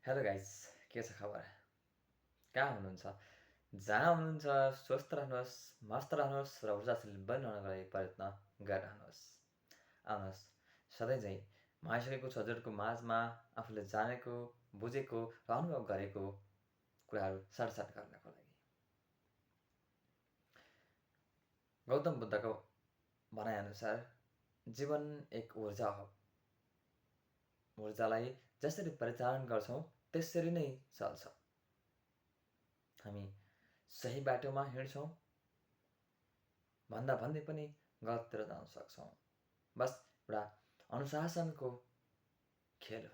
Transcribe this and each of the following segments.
Hello guys, के छ खबर? कहाँ हुनुहुन्छ? जहाँ हुनुहुन्छ स्वस्थ रहनुहोस्, मस्त रहनुहोस् र ऊर्जाशील बनिरहनको लागि प्रयत्न गरिरहनुहोस्। आउनुहोस्, सधैँ झैँ म आइसकेको छु हजुरको माझमा आफूले जानेको, बुझेको र अनुभव गरेको कुराहरू साटसाट गर्नको लागि। गौतम बुद्धको भनाइअनुसार जीवन एक ऊर्जा हो। ऊर्जालाई जसरी परिचालन गर्छौँ त्यसरी नै चल्छ। हामी सही बाटोमा हिँड्छौँ भन्दा भन्दै पनि गलततिर जान सक्छौँ। बस एउटा अनुशासनको खेल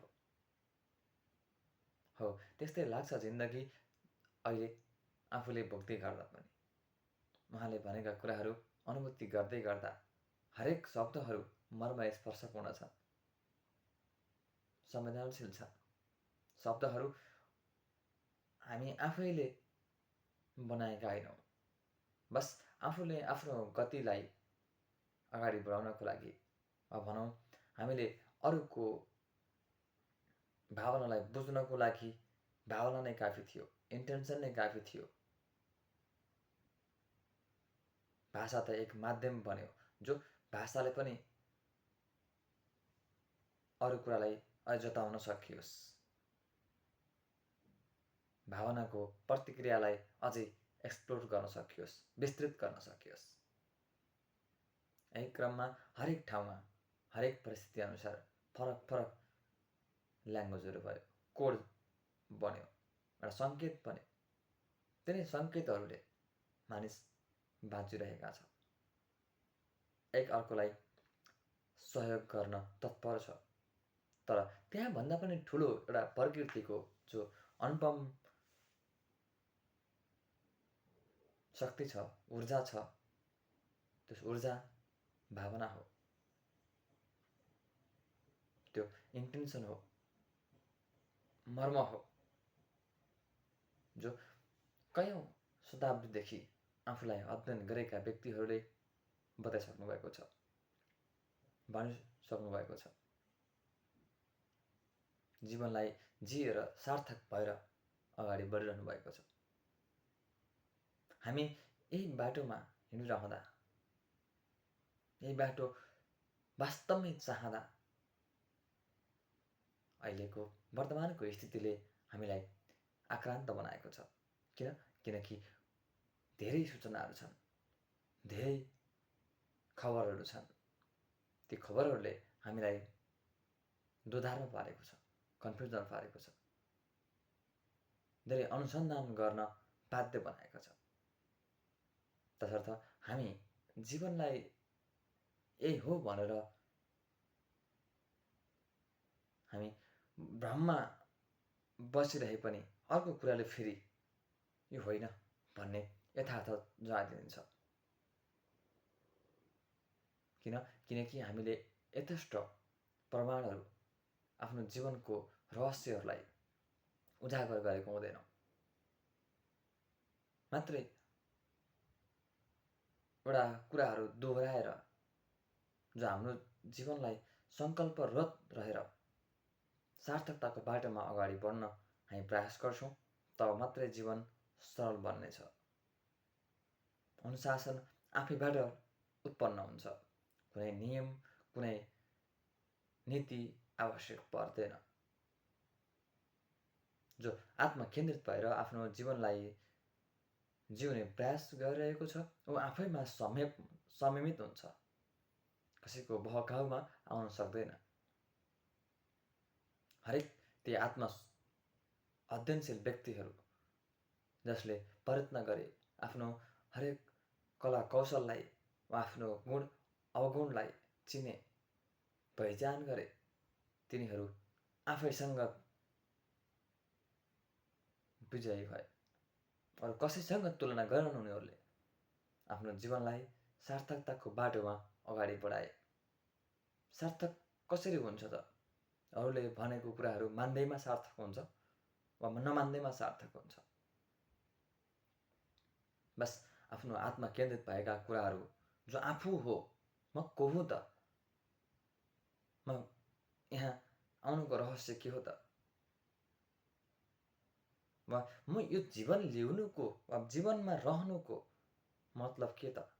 हो। त्यस्तै लाग्छ जिन्दगी अहिले आफूले भोग्दै गर्दा पनि। उहाँले भनेका कुराहरू अनुभूति गर्दै गर्दा हरेक शब्दहरू मर्म स्पर्शपूर्ण छन्, संवेदनशील छन्। शब्दहरू हामी आफैले बनाएका होइनौँ। बस आफूले आफ्नो गतिलाई अगाडि बढाउनको लागि भनौँ हामीले अरूको भावनालाई बुझ्नको लागि भावना नै काफी थियो, इन्टेन्सन नै काफी थियो। भाषा त एक माध्यम बन्यो जो भाषाले पनि अरू कुरालाई अझ जताउन सकियोस्, भावनाको प्रतिक्रियालाई अझै एक्सप्लोर गर्न सकियोस्, विस्तृत गर्न सकियोस्। यही क्रममा हरेक ठाउँमा हरेक परिस्थिति अनुसार फरक फरक ल्याङ्ग्वेजहरू भयो, कोड बन्यो, एउटा सङ्केत बन्यो। तिनै सङ्केतहरूले मानिस बाँचिरहेका छ, एक अर्कोलाई सहयोग गर्न तत्पर छ। तर त्यहाँभन्दा पनि ठुलो एउटा प्रकृतिको जो अनुपम शक्ति छ, ऊर्जा छ, त्यस ऊर्जा भावना हो, त्यो इन्टेन्सन हो, मर्म हो, जो कयौँ शताब्दीदेखि आफूलाई अध्ययन गरेका व्यक्तिहरूले बताइसक्नु भएको छ, भनिसक्नु भएको छ। जीवनलाई जिएर सार्थक भएर अगाडि बढिरहनु भएको छ। हामी यही बाटोमा हिँडिरहँदा, यही बाटो वास्तवमै चाहँदा अहिलेको वर्तमानको स्थितिले हामीलाई आक्रान्त बनाएको छ। किनकि धेरै सूचनाहरू छन्, धेरै खबरहरू छन्। ती खबरहरूले हामीलाई दोधारमा पारेको छ, कन्फ्युजनमा पारेको छ, धेरै अनुसन्धान गर्न बाध्य बनाएको छ। तसर्थ हामी जीवनलाई यही हो भनेर हामी भ्रममा बसिरहे पनि अर्को कुराले फेरि यो होइन भन्ने यथार्थ जनाइदिन्छ। किनकि हामीले यथेष्ट प्रमाणहरू आफ्नो जीवनको रहस्यहरूलाई उजागर गरेको हुँदैनौँ। मात्रै एउटा कुराहरू दोहोऱ्याएर जो हाम्रो जीवनलाई सङ्कल्परत रहेर सार्थकताको बाटोमा अगाडि बढ्न हामी प्रयास गर्छौँ, तब मात्रै जीवन सरल बन्नेछ। अनुशासन आफैबाट उत्पन्न हुन्छ, कुनै नियम, कुनै नीति आवश्यक पर्दैन। जो आत्मकेन्द्रित भएर आफ्नो जीवनलाई जिउने प्रयास गरिरहेको छ ऊ आफैमा संयमित हुन्छ, कसैको बहकाउमा आउन सक्दैन। हरेक ती आत्म अध्ययनशील व्यक्तिहरू जसले प्रयत्न गरे आफ्नो हरेक कला कौशललाई वा आफ्नो गुण अवगुणलाई चिने, पहिचान गरे, तिनीहरू आफैसँग विजयी भए। अरू कसैसँग तुलना गरेनन् उनीहरूले। आफ्नो जीवनलाई सार्थकताको बाटोमा अगाडि बढाए। सार्थक कसरी हुन्छ त? अरूले भनेको कुराहरू मान्दैमा सार्थक हुन्छ वा नमान्दैमा सार्थक हुन्छ। बस आफ्नो आत्मा केन्द्रित भएका कुराहरू जो आफू हो, म को हुँ त? म यहाँ आउनुको रहस्य के हो त? वा म यो जीवन लिउनुको वा जीवनमा रहनुको मतलब के त?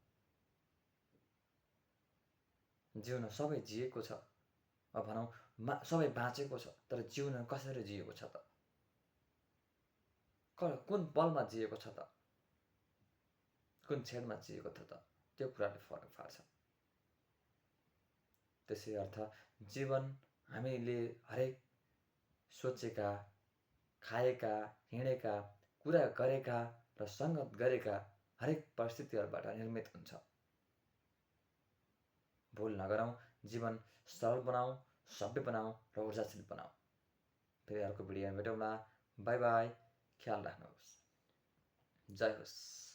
जिउन सबै जिएको छ, वा भनौँ सबै बाँचेको छ, तर जिउन कसरी जिएको छ त? कुन पलमा जिएको छ त? कुन क्षणमा जिएको छ त? त्यो कुराले फरक पार्छ। त्यसै अर्थ जीवन हामीले हरेक सोचेका, खाएका, हिँडेका, कुरा गरेका र सङ्गत गरेका हरेक परिस्थितिहरूबाट निर्मित हुन्छ। भुल नगरौँ, जीवन सरल बनाऊ, सभ्य बनाऊ र ऊर्जाशील बनाऊ। फेरि अर्को भिडियोमा भेटौँला। By by. ख्याल राख्नुहोस्। जय होस्।